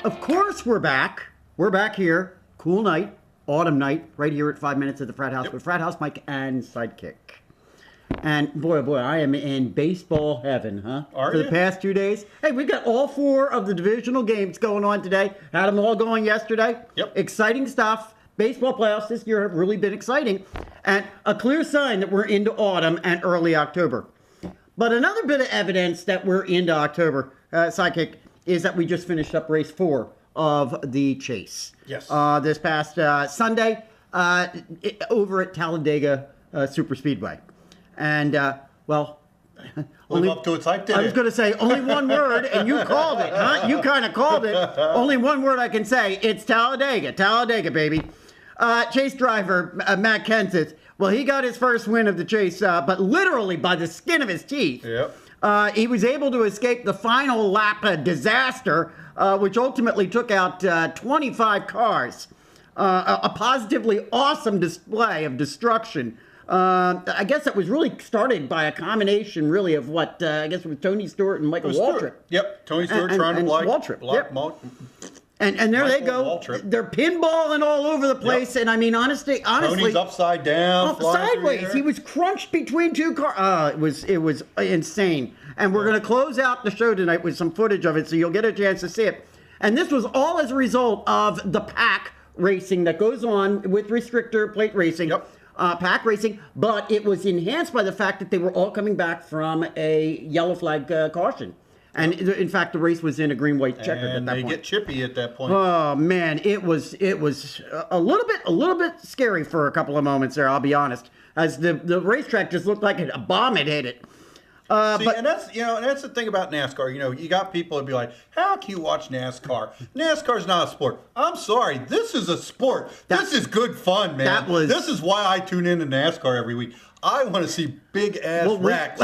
Of course we're back. We're back here. Cool night, autumn night, right here at 5 minutes at the Frat House with Frat House Mike and Sidekick. And boy, oh boy, I am in baseball heaven, huh? Are For you? the past 2 days. Hey, we got all 4 of the divisional games going on today. Had them all going yesterday. Yep. Exciting stuff. Baseball playoffs this year have really been exciting. And a clear sign that we're into autumn and early October. But another bit of evidence that we're into October, Sidekick, is that we just finished up race 4 of the Chase. Yes. This past Sunday over at Talladega Superspeedway. And, well... Live up to its hype, didn't I was going to say only one word, and you called it, huh? You kind of called it. Only one word I can say. It's Talladega. Talladega, baby. Chase driver, Matt Kenseth, well, he got his first win of the Chase, but literally by the skin of his teeth. Yep. He was able to escape the final lap disaster, which ultimately took out 25 cars. A positively awesome display of destruction. I guess it was really started by a combination, really, of what, I guess it was Tony Stewart and Michael Waltrip. Yep, Tony Stewart trying to block Waltrip. Yep. And there Michael they go. Waltrip. They're pinballing all over the place. Yep. And I mean, honestly, Tony's upside down, sideways. He was crunched between 2 cars. It was insane. And we're going to close out the show tonight with some footage of it, so you'll get a chance to see it. And this was all as a result of the pack racing that goes on with restrictor plate racing. Yep. Pack racing, but it was enhanced by the fact that they were all coming back from a yellow flag caution. And in fact, the race was in a green-white checkered at that point. And they get chippy at that point. Oh man, it was a little bit scary for a couple of moments there. I'll be honest, as the racetrack just looked like a bomb had hit it. And that's the thing about NASCAR. You know, you got people that be like, "How can you watch NASCAR? NASCAR's not a sport." I'm sorry, this is a sport. This is good fun, man. This is why I tune into NASCAR every week. I want to see big ass wrecks.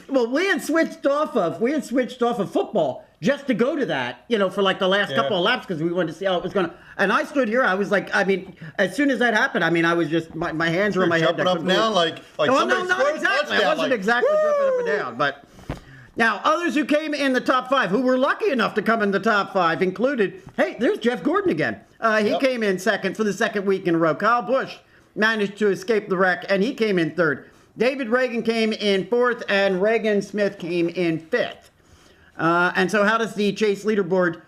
Well, we had switched off of football just to go to that, for like the last couple of laps because we wanted to see how it was going to. And I stood here, I was like, I mean, as soon as that happened, I mean, I was just, my hands were on my head. Jumping up and down like no, not exactly. I wasn't exactly jumping up and down, but. Now, others who came in the top 5, who were lucky enough to come in the top 5, included, hey, there's Jeff Gordon again. He came in second for the second week in a row. Kyle Busch managed to escape the wreck, and he came in third. David Reagan came in 4th, and Reagan Smith came in 5th. And so how does the Chase leaderboard,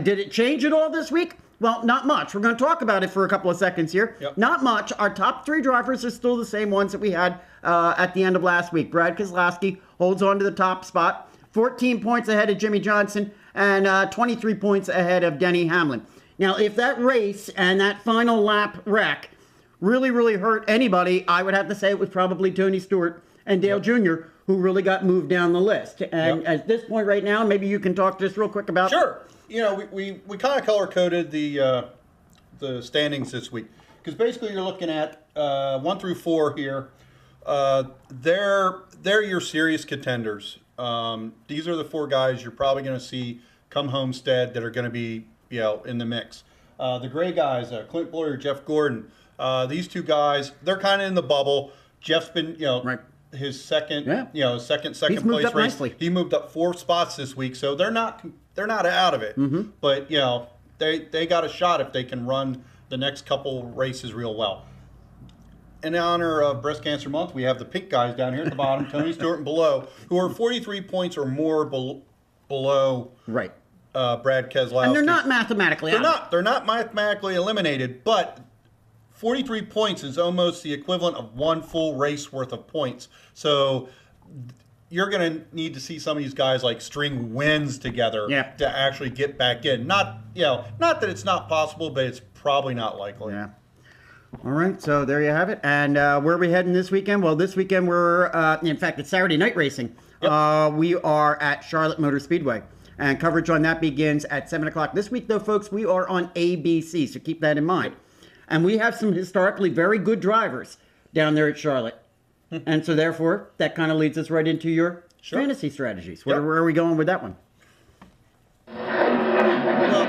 did it change at all this week? Well, not much. We're going to talk about it for a couple of seconds here. Yep. Not much. Our top 3 drivers are still the same ones that we had at the end of last week. Brad Keselowski holds on to the top spot, 14 points ahead of Jimmy Johnson, and 23 points ahead of Denny Hamlin. Now, if that race and that final lap wreck really, really hurt anybody, I would have to say it was probably Tony Stewart and Dale Jr., who really got moved down the list. And at this point right now, maybe you can talk just real quick about... Sure. You know, we kind of color-coded the standings this week. Because basically you're looking at 1 through 4 here. They're your serious contenders. These are the 4 guys you're probably going to see come Homestead that are going to be, in the mix. The gray guys, Clint Boyer, Jeff Gordon, these 2 guys, they're kind of in the bubble. Jeff's been, his second, second He's moved place up race. nicely. He moved up 4 spots this week, so they're not out of it. Mm-hmm. But they got a shot if they can run the next couple races real well. In honor of Breast Cancer Month, we have the pink guys down here at the bottom, Tony Stewart and below, who are 43 points or more below. Right. Brad Keselowski. And they're not mathematically They're not mathematically eliminated, but 43 points is almost the equivalent of 1 full race worth of points. So you're going to need to see some of these guys like string wins together to actually get back in. Not that it's not possible, but it's probably not likely. Yeah. All right, so there you have it. And where are we heading this weekend? Well, this weekend we're, in fact, it's Saturday night racing. Yep. We are at Charlotte Motor Speedway. And coverage on that begins at 7 o'clock. This week, though, folks, we are on ABC, so keep that in mind. And we have some historically very good drivers down there at Charlotte. And so, therefore, that kind of leads us right into your fantasy strategies. Where are we going with that one? Well,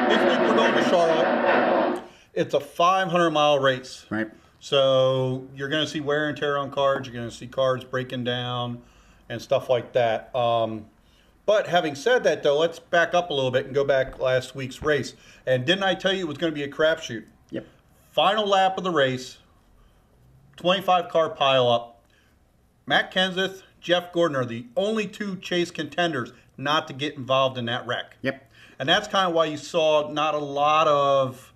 this week we're going to Charlotte. It's a 500-mile race. Right. So you're going to see wear and tear on cars. You're going to see cars breaking down and stuff like that. But having said that, though, let's back up a little bit and go back last week's race. And didn't I tell you it was going to be a crapshoot? Yep. Final lap of the race, 25-car pileup. Matt Kenseth, Jeff Gordon are the only two chase contenders not to get involved in that wreck. Yep. And that's kind of why you saw not a lot of,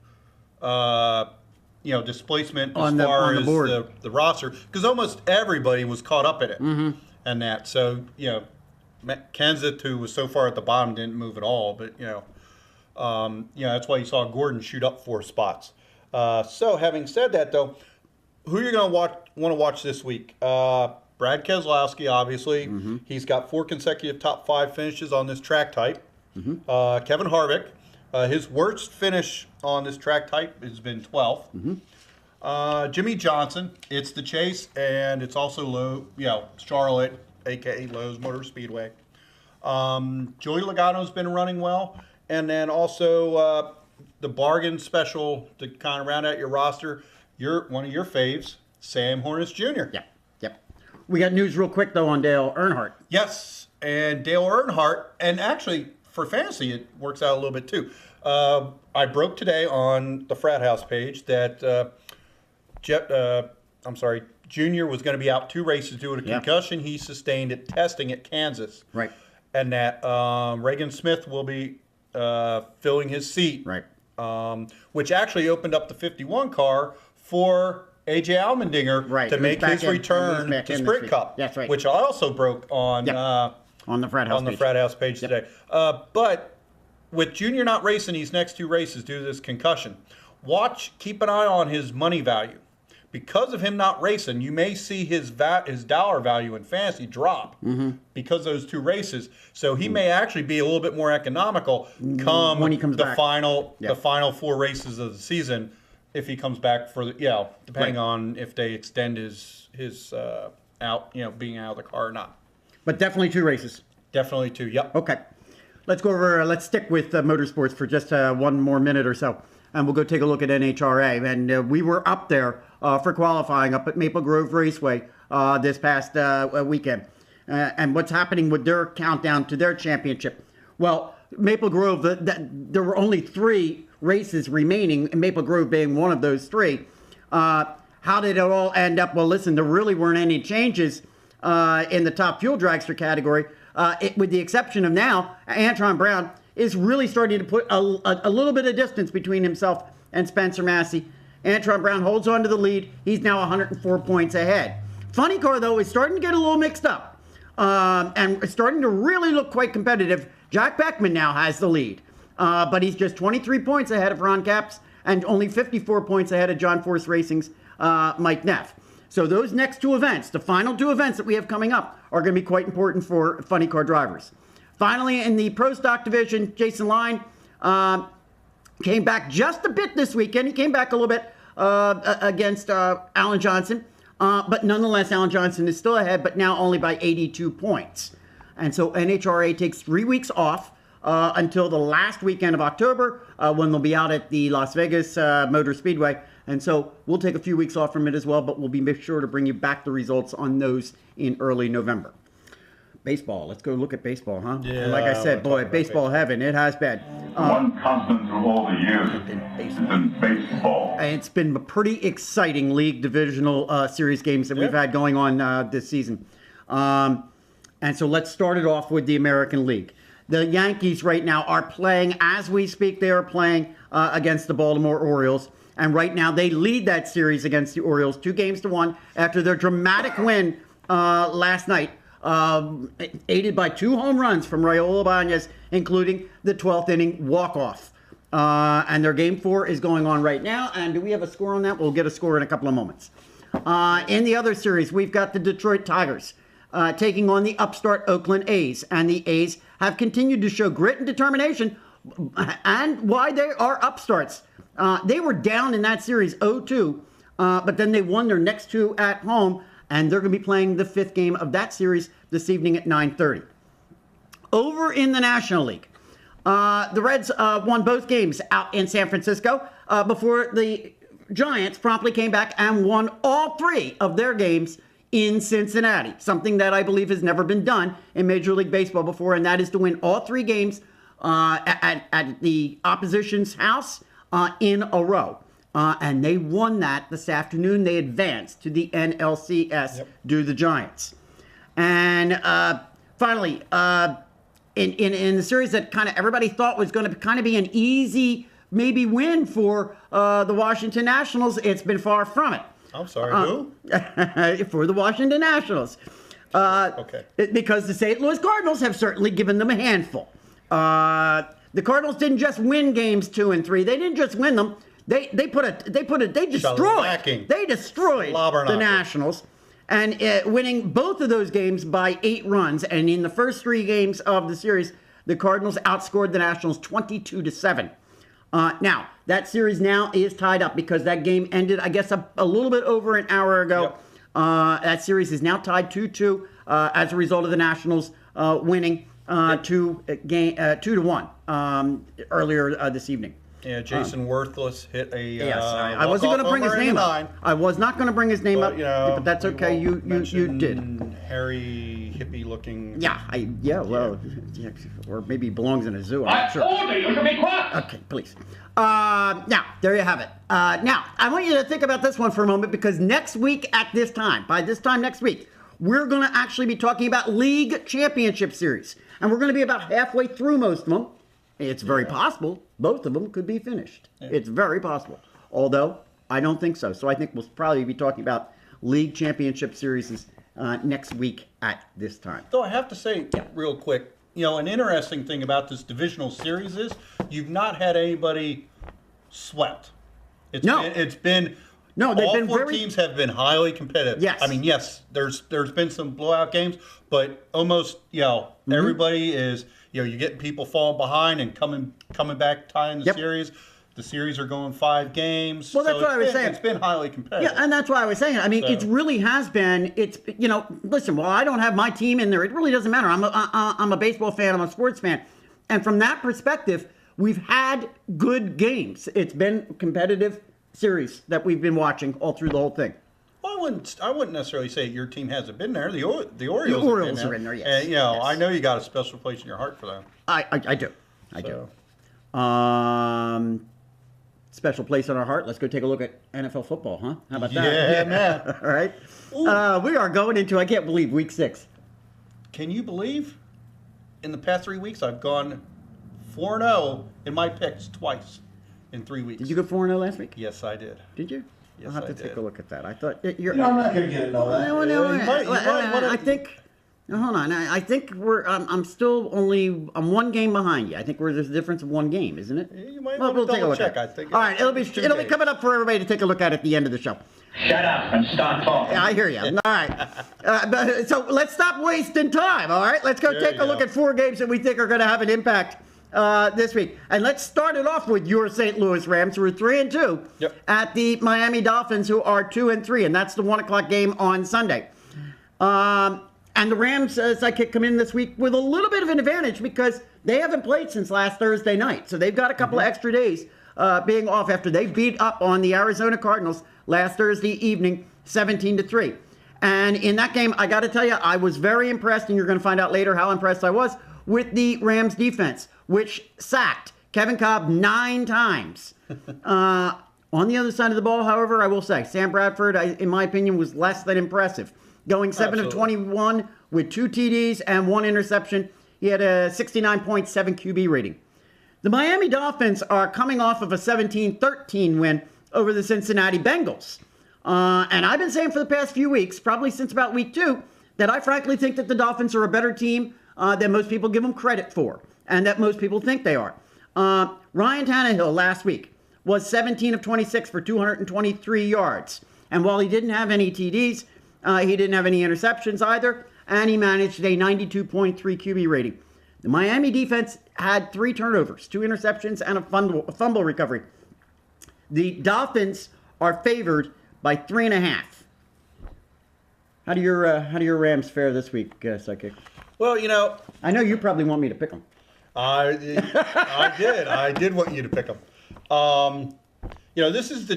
displacement as far as the roster, because almost everybody was caught up in it. Mm-hmm. And that, so Kenseth, who was so far at the bottom, didn't move at all. But that's why you saw Gordon shoot up 4 spots. So having said that, though, who you're going to want to watch this week? Brad Keselowski, obviously. Mm-hmm. He's got 4 consecutive top 5 finishes on this track type. Mm-hmm. Kevin Harvick, his worst finish on this track type has been 12th. Mm-hmm. Jimmy Johnson, it's the chase, and it's also Charlotte, a.k.a. Lowe's Motor Speedway. Joey Logano's been running well. And then also the bargain special to kind of round out your roster, one of your faves, Sam Hornish Jr. Yep. We got news real quick, though, on Dale Earnhardt. Yes, and Dale Earnhardt, and actually, for fantasy, it works out a little bit, too. I broke today on the Frat House page that Junior was going to be out 2 races due to a concussion he sustained at testing at Kansas. Right. And that Reagan Smith will be filling his seat. Right. Which actually opened up the 51 car for A.J. Allmendinger to make his return to Sprint Cup. That's right. Which I also broke on the Frat House page today. But with Junior not racing these next 2 races due to this concussion, keep an eye on his money value. Because of him not racing, you may see his dollar value in fantasy drop because of those 2 races. So he may actually be a little bit more economical come when he comes back. The final 4 races of the season, if he comes back for depending on if they extend his being out of the car or not. But definitely 2 races. Definitely 2. Yep. Okay. Let's go over. Let's stick with motorsports for just 1 more minute or so, and we'll go take a look at NHRA. And we were up there for qualifying up at Maple Grove Raceway this past weekend. And what's happening with their countdown to their championship? Well, Maple Grove, there were only 3 races remaining, and Maple Grove being one of those 3. How did it all end up? Well, listen, there really weren't any changes in the top fuel dragster category, with the exception of now, Antron Brown is really starting to put a little bit of distance between himself and Spencer Massey. Antron Brown holds on to the lead. He's now 104 points ahead. Funny Car, though, is starting to get a little mixed up and starting to really look quite competitive. Jack Beckman now has the lead, but he's just 23 points ahead of Ron Capps and only 54 points ahead of John Force Racing's Mike Neff. So those next 2 events, the final 2 events that we have coming up, are going to be quite important for Funny Car drivers. Finally, in the Pro Stock division, Jason Line came back just a bit this weekend. He came back a little bit against Alan Johnson. But nonetheless, Alan Johnson is still ahead, but now only by 82 points. And so NHRA takes 3 weeks off until the last weekend of October when they'll be out at the Las Vegas Motor Speedway. And so we'll take a few weeks off from it as well, but we'll be sure to bring you back the results on those in early November. Baseball. Let's go look at baseball, huh? Yeah, and like I said, boy, baseball heaven. It has been. One constant through all the years has been baseball. It's been a pretty exciting league divisional series games that we've had going on this season. And so let's start it off with the American League. The Yankees right now are playing, as we speak, they are playing against the Baltimore Orioles. And right now they lead that series against the Orioles 2-1 after their dramatic win last night. Aided by 2 home runs from Raul Ibanez, including the 12th inning walk-off. And their Game 4 is going on right now. And do we have a score on that? We'll get a score in a couple of moments. In the other series, we've got the Detroit Tigers taking on the upstart Oakland A's. And the A's have continued to show grit and determination. And why they are upstarts. They were down in that series 0-2, but then they won their next 2 at home. And they're going to be playing the 5th game of that series this evening at 9:30. Over in the National League, the Reds won both games out in San Francisco before the Giants promptly came back and won all 3 of their games in Cincinnati, something that I believe has never been done in Major League Baseball before, and that is to win all 3 games at the opposition's house in a row. And they won that this afternoon. They advanced to the NLCS due to the Giants. And finally, in the series that kind of everybody thought was going to kind of be an easy maybe win for the Washington Nationals, it's been far from it. I'm sorry, who? For the Washington Nationals. Okay. Because the St. Louis Cardinals have certainly given them a handful. The Cardinals didn't just win games 2 and 3. They didn't just win them. They destroyed the Nationals, and winning both of those games by 8 runs. And in the first 3 games of the series, the Cardinals outscored the Nationals 22-7. Now, that series now is tied up because that game ended, I guess, a little bit over an hour ago. That series is now tied 2-2 as a result of the Nationals winning 2-1 earlier this evening. Yeah, Jason Worthless hit a. Yes, I wasn't going to bring his name up. I was not going to bring his name up, but that's okay. You did. Hairy, hippie-looking. Or maybe he belongs in a zoo. I'm not sure. You should be quiet. Okay, please. Now, there you have it. Now, I want you to think about this one for a moment because next week by this time next week, we're going to actually be talking about League Championship Series. And we're going to be about halfway through most of them. It's very possible both of them could be finished. Yeah. It's very possible. Although, I don't think so. So I think we'll probably be talking about League Championship Series next week at this time. Though I have to say, real quick, an interesting thing about this divisional series is you've not had anybody swept. All 4 teams have been highly competitive. Yes. I mean, yes, there's been some blowout games, but almost, everybody is, you're getting people falling behind and coming back, tying the series. The series are going 5 games. Well, that's what I was saying. It's been highly competitive. Yeah, and that's why I was saying. I mean, it really has been. Listen, while I don't have my team in there, it really doesn't matter. I'm a baseball fan. I'm a sports fan. And from that perspective, we've had good games. It's been a competitive series that we've been watching all through the whole thing. Well, I wouldn't necessarily say your team hasn't been there. The Orioles are in there, yes. And, I know you got a special place in your heart for them. I do. Special place in our heart. Let's go take a look at NFL football, huh? How about that? Yeah, man. All right. We are going into, I can't believe, week 6. Can you believe in the past 3 weeks I've gone 4-0 in my picks twice in 3 weeks. Did you go 4-0 last week? Yes, I did. Did you? Yes, I'll have to take a look at that. I thought you're. I'm not going to get it all that. I think. Hold on. I think I'm still only. I'm 1 game behind you. I think there's a difference of 1 game, isn't it? You might want to double check. I think. All right. It'll be coming up for everybody to take a look at the end of the show. Shut up and start talking. Yeah, I hear you. All right. So let's stop wasting time. All right. Let's take a look at 4 games that we think are going to have an impact this week. And let's start it off with your St. Louis Rams, who are 3-2, at the Miami Dolphins, who are 2-3, and that's the 1:00 game on Sunday. And the Rams, Sidekick, come in this week with a little bit of an advantage because they haven't played since last Thursday night. So they've got a couple of extra days being off after they beat up on the Arizona Cardinals last Thursday evening, 17-3. And in that game, I got to tell you, I was very impressed, and you're going to find out later how impressed I was with the Rams defense, which sacked Kevin Cobb 9 times. On the other side of the ball, however, I will say, Sam Bradford, in my opinion, was less than impressive. Going 7 of 21 with 2 TDs and 1 interception. He had a 69.7 QB rating. The Miami Dolphins are coming off of a 17-13 win over the Cincinnati Bengals. And I've been saying for the past few weeks, probably since about week 2, that I frankly think that the Dolphins are a better team than most people give them credit for, and that most people think they are. Ryan Tannehill last week was 17 of 26 for 223 yards. And while he didn't have any TDs, he didn't have any interceptions either, and he managed a 92.3 QB rating. The Miami defense had 3 turnovers, 2 interceptions, and a fumble recovery. The Dolphins are favored by 3.5. How do your Rams fare this week, Sidekick? Well, I know you probably want me to pick them. I did. I did want you to pick them. This is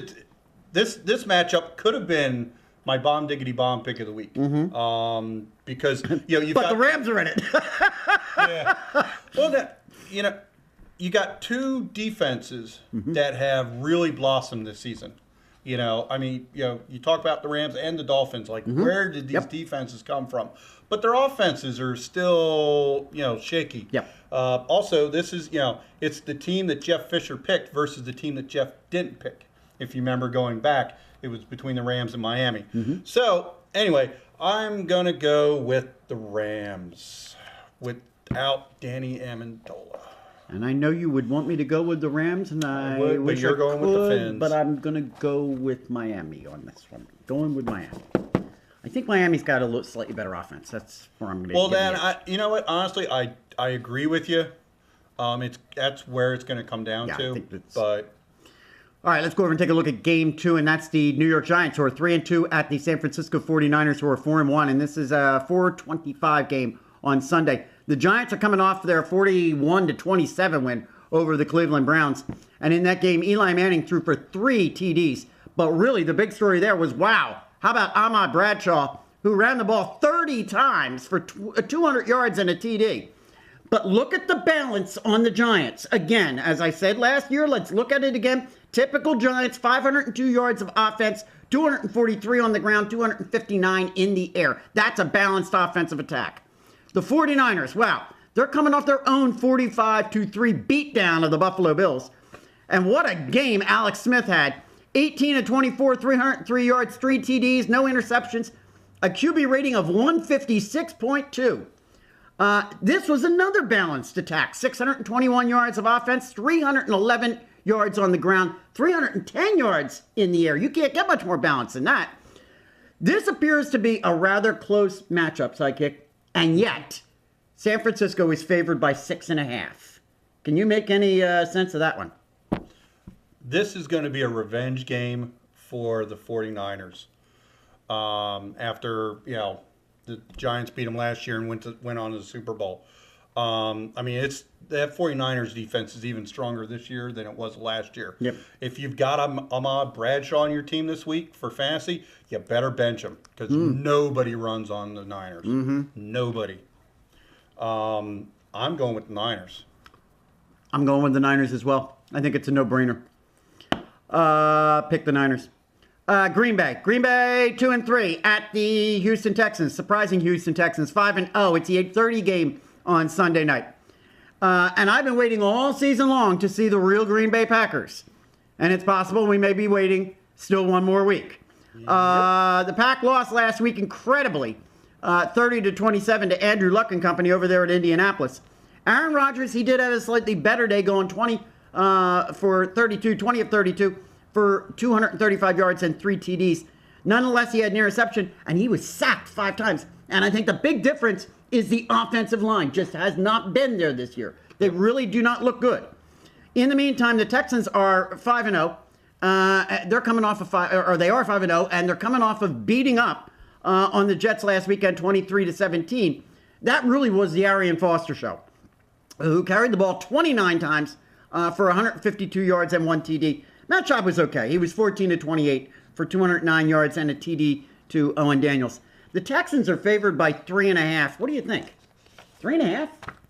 this matchup could have been my bomb diggity bomb pick of the week. Because you've But got the Rams are in it. yeah. Well, you got two defenses that have really blossomed this season. You talk about the Rams and the Dolphins. Like, where did these defenses come from? But their offenses are still, shaky. Yep. Also, this is, it's the team that Jeff Fisher picked versus the team that Jeff didn't pick. If you remember going back, it was between the Rams and Miami. So, anyway, I'm going to go with the Rams without Danny Amendola. And I know you would want me to go with the Rams, and I would, but wish you're I going could, with the Fins. But I'm going to go with Miami on this one. Going with Miami. I think Miami's got a slightly better offense. That's where I'm going to Well, Dan, you know what? Honestly, I agree with you. That's where it's going to come down to. I think that's... But all right, let's go over and take a look at Game 2, and that's the New York Giants, who are 3-2 at the San Francisco 49ers, who are 4-1, and this is a 4:25 game on Sunday. The Giants are coming off their 41-27 win over the Cleveland Browns, and in that game, Eli Manning threw for 3 TDs. But really, the big story there was, wow, how about Ahmad Bradshaw, who ran the ball 30 times for 200 yards and a TD. But look at the balance on the Giants. Again, as I said last year, let's look at it again. Typical Giants, 502 yards of offense, 243 on the ground, 259 in the air. That's a balanced offensive attack. The 49ers, wow, they're coming off their own 45-3 beatdown of the Buffalo Bills. And what a game Alex Smith had. 18-24, 303 yards, 3 TDs, no interceptions, a QB rating of 156.2. This was another balanced attack. 621 yards of offense, 311 yards on the ground, 310 yards in the air. You can't get much more balance than that. This appears to be a rather close matchup, Sidekick, and yet San Francisco is favored by 6.5. Can you make any sense of that one? this is going to be a revenge game for the 49ers. After, the Giants beat them last year and went on to the Super Bowl. I mean, that 49ers defense is even stronger this year than it was last year. Yep. If you've got Ahmad Bradshaw on your team this week for fantasy, you better bench him because nobody runs on the Niners. Mm-hmm. Nobody. I'm going with the Niners. I'm going with the Niners as well. I think it's a no-brainer. Pick the Niners. Green Bay 2-3 at the Houston Texans. Surprising Houston Texans 5-0. It's the 8:30 game on Sunday night. And I've been waiting all season long to see the real Green Bay Packers. And it's possible we may be waiting still one more week. Yep. The Pack lost last week incredibly, 30-27 to Andrew Luck and company over there at Indianapolis. Aaron Rodgers, he did have a slightly better day, going 20 of 32 for 235 yards and 3 TDs. Nonetheless, he had an interception, and he was sacked 5 times. And I think the big difference is the offensive line just has not been there this year. They really do not look good. In the meantime, the Texans are 5-0. They're coming off of they are 5-0, and they're coming off of beating up on the Jets last weekend, 23-17. That really was the Arian Foster show, who carried the ball 29 times for 152 yards and 1 TD. Matt Schaub was okay. He was 14-28 for 209 yards and a TD to Owen Daniels. The Texans are favored by 3.5. What do you think? 3.5?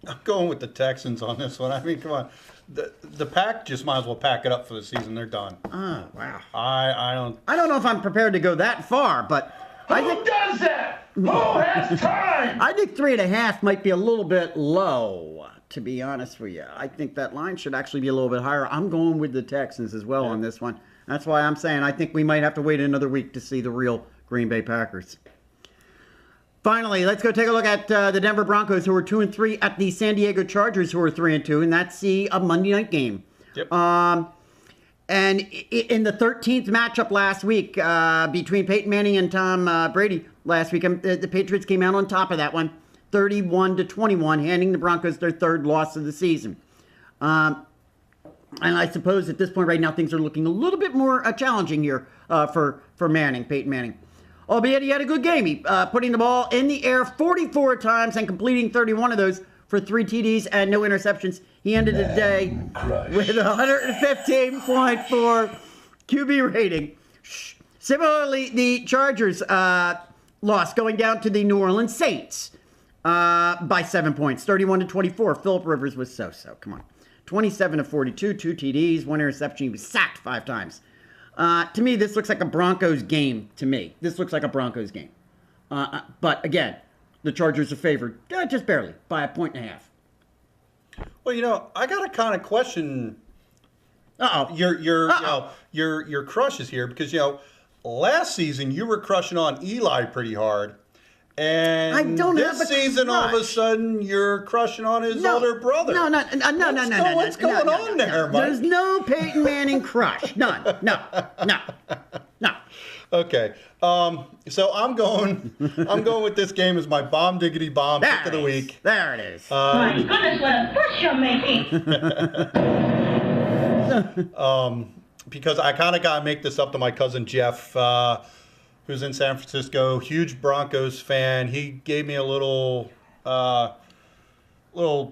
I'm going with the Texans on this one. I mean, come on. The Pack just might as well pack it up for the season. They're done. Oh, wow. I don't know if I'm prepared to go that far, but I think... Who does that? Who has time? I think 3.5 might be a little bit low, to be honest with you. I think that line should actually be a little bit higher. I'm going with the Texans as well on this one. That's why I'm saying I think we might have to wait another week to see the real Green Bay Packers. Finally, let's go take a look at the Denver Broncos, who are 2-3 at the San Diego Chargers, who are 3-2, and that's a Monday night game. Yep. And in the 13th matchup last week between Peyton Manning and Tom Brady last week, the Patriots came out on top of that one, 31-21, handing the Broncos their 3rd loss of the season. And I suppose at this point right now things are looking a little bit more challenging here for Peyton Manning. Albeit he had a good game. He putting the ball in the air 44 times and completing 31 of those for 3 TDs and no interceptions. He ended the day with a 115.4 QB rating. Similarly, the Chargers lost, going down to the New Orleans Saints by 7 points, 31-24. Phillip Rivers was so-so. Come on. 27-42, 2 TDs, 1 interception. He was sacked 5 times. To me, this looks like a Broncos game to me. This looks like a Broncos game. But again, the Chargers are favored just barely by 1.5 points. Well, I got to kind of question your crushes here because last season you were crushing on Eli pretty hard. And I don't this have a season, all of a sudden, you're crushing on his older brother. No. What's going on there, Mike? There's no Peyton Manning crush. None. No. Okay. So I'm going with this game as my bomb diggity bomb pick of the week. There it is. My goodness, what a push you're making. Because I kind of got to make this up to my cousin Jeff, who's in San Francisco, huge Broncos fan. He gave me a little ribbing.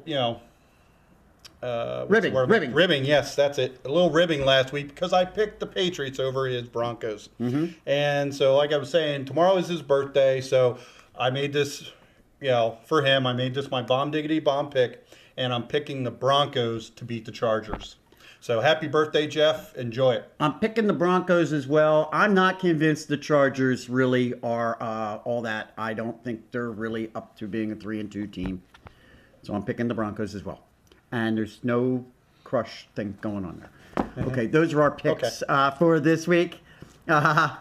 Yes, that's it. A little ribbing last week because I picked the Patriots over his Broncos. Mm-hmm. And so, like I was saying, tomorrow is his birthday, so I made this, for him. I made this my bomb diggity bomb pick, and I'm picking the Broncos to beat the Chargers. So happy birthday, Jeff. Enjoy it. I'm picking the Broncos as well. I'm not convinced the Chargers really are all that. I don't think they're really up to being a 3-2 team. So I'm picking the Broncos as well. And there's no crush thing going on there. Okay, those are our picks for this week. And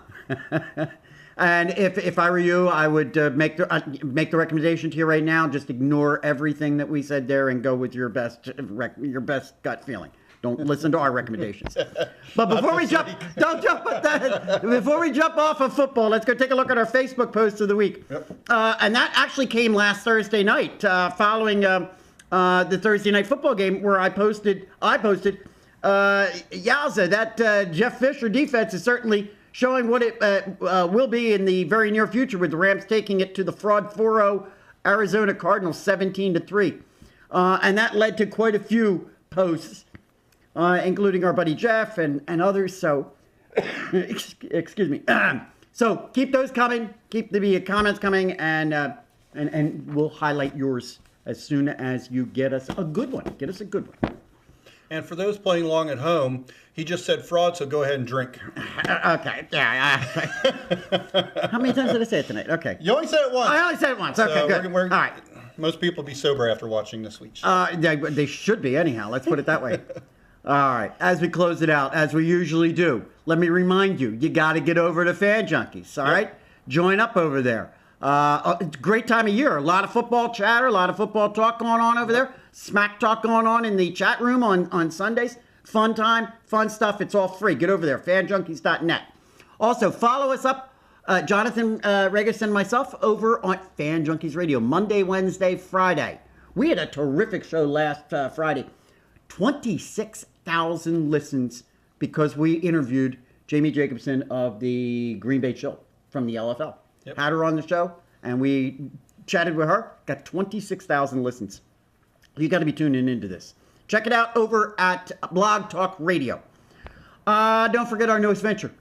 if I were you, I would make the recommendation to you right now. Just ignore everything that we said there and go with your best gut feeling. Don't listen to our recommendations. But before we jump off of football, let's go take a look at our Facebook post of the week. Yep. And that actually came last Thursday night, following the Thursday night football game, where I posted, yowza, that Jeff Fisher defense is certainly showing what it will be in the very near future, with the Rams taking it to the fraud 4-0 Arizona Cardinals 17-3. And that led to quite a few posts, including our buddy Jeff and others. So, excuse me. So keep those coming. Keep the comments coming, and we'll highlight yours as soon as you get us a good one. Get us a good one. And for those playing along at home, he just said fraud, so go ahead and drink. Okay. Yeah. How many times did I say it tonight? Okay. You only said it once. I only said it once. Okay, so good. All right. Most people will be sober after watching this week. They should be anyhow. Let's put it that way. All right. As we close it out, as we usually do, let me remind you, you got to get over to Fan Junkies. All right. Join up over there. It's a great time of year. A lot of football chatter, a lot of football talk going on over there. Smack talk going on in the chat room on Sundays. Fun time, fun stuff. It's all free. Get over there, fanjunkies.net. Also, follow us up, Jonathan Regis and myself, over on Fan Junkies Radio, Monday, Wednesday, Friday. We had a terrific show last Friday. 26,000 listens because we interviewed Jamie Jacobson of the Green Bay Chill from the LFL. Yep. Had her on the show, and we chatted with her. Got 26,000 listens. You got to be tuning into this. Check it out over at Blog Talk Radio. Don't forget our newest venture,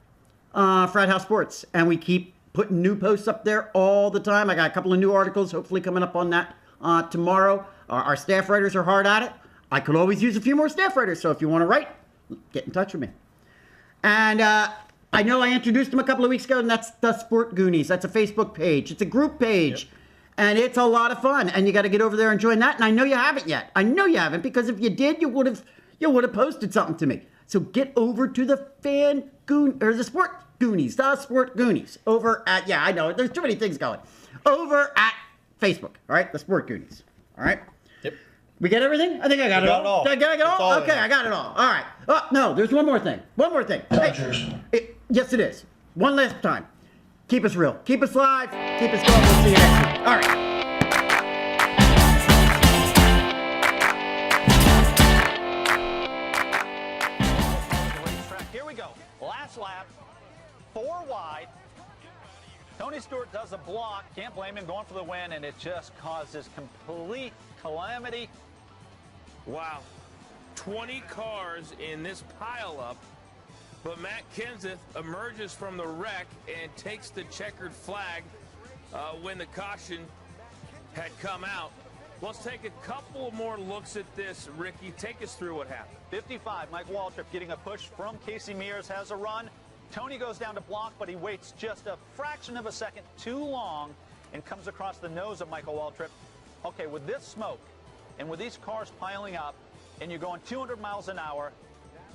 Frat House Sports, and we keep putting new posts up there all the time. I got a couple of new articles, hopefully coming up on that tomorrow. Our staff writers are hard at it. I could always use a few more staff writers, so if you want to write, get in touch with me. And I know I introduced them a couple of weeks ago, and that's the Sport Goonies. That's a Facebook page. It's a group page. Yep. And it's a lot of fun, and you got to get over there and join that. And I know you haven't yet. I know you haven't, because if you did, you would have posted something to me. So get over to the Sport Goonies over at, I know there's too many things going, over at Facebook. All right, the Sport Goonies. All right. Yep. We get everything? I think I got it all. Did I get it all? Okay, I got it all. All right. Oh no, there's one more thing. Hey, yes, it is. One last time. Keep us real. Keep us live. Keep us going. We'll see you next week. All right. Here we go. Last lap. 4 wide. Tony Stewart does a block. Can't blame him, going for the win, and it just causes complete calamity. Wow. 20 cars in this pileup. But Matt Kenseth emerges from the wreck and takes the checkered flag when the caution had come out. Let's take a couple more looks at this, Ricky. Take us through what happened. 55, Mike Waltrip getting a push from Casey Mears, has a run. Tony goes down to block, but he waits just a fraction of a second too long and comes across the nose of Michael Waltrip. Okay, with this smoke and with these cars piling up and you're going 200 miles an hour,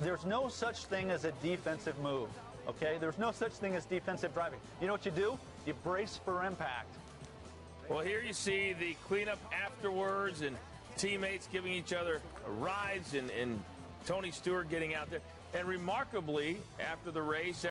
there's no such thing as a defensive move, okay? There's no such thing as defensive driving. You know what you do? You brace for impact. Well, here you see the cleanup afterwards and teammates giving each other rides and Tony Stewart getting out there. And remarkably, after the race,